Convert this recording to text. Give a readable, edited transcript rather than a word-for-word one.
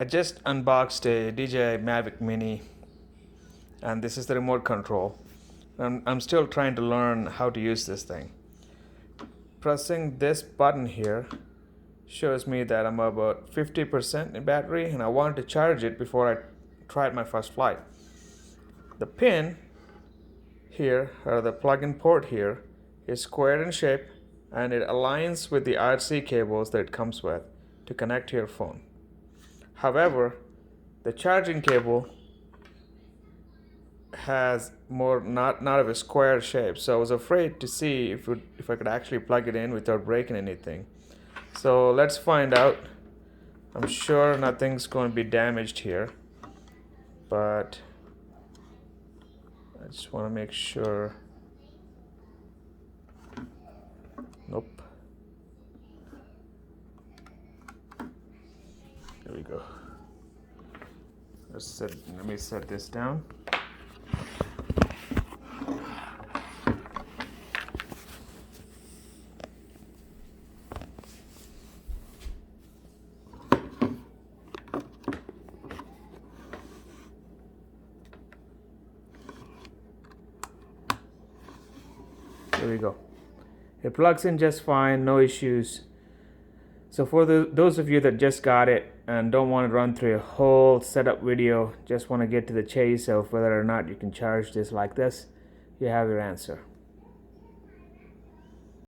I just unboxed a DJI Mavic Mini, and this is the remote control. I'm still trying to learn how to use this thing. Pressing this button here shows me that I'm about 50% in battery, and I wanted to charge it before I tried my first flight. The pin here, or the plug-in port here, is squared in shape, and it aligns with the RC cables that it comes with to connect to your phone. However, the charging cable has more not of a square shape, so I was afraid to see if I could actually plug it in without breaking anything. So let's find out. I'm sure nothing's going to be damaged here, but I just want to make sure. Nope. There we go. Let me set this down. There we go. It plugs in just fine, no issues. So for those of you that just got it and don't want to run through a whole setup video, just want to get to the chase of whether or not you can charge this like this, you have your answer.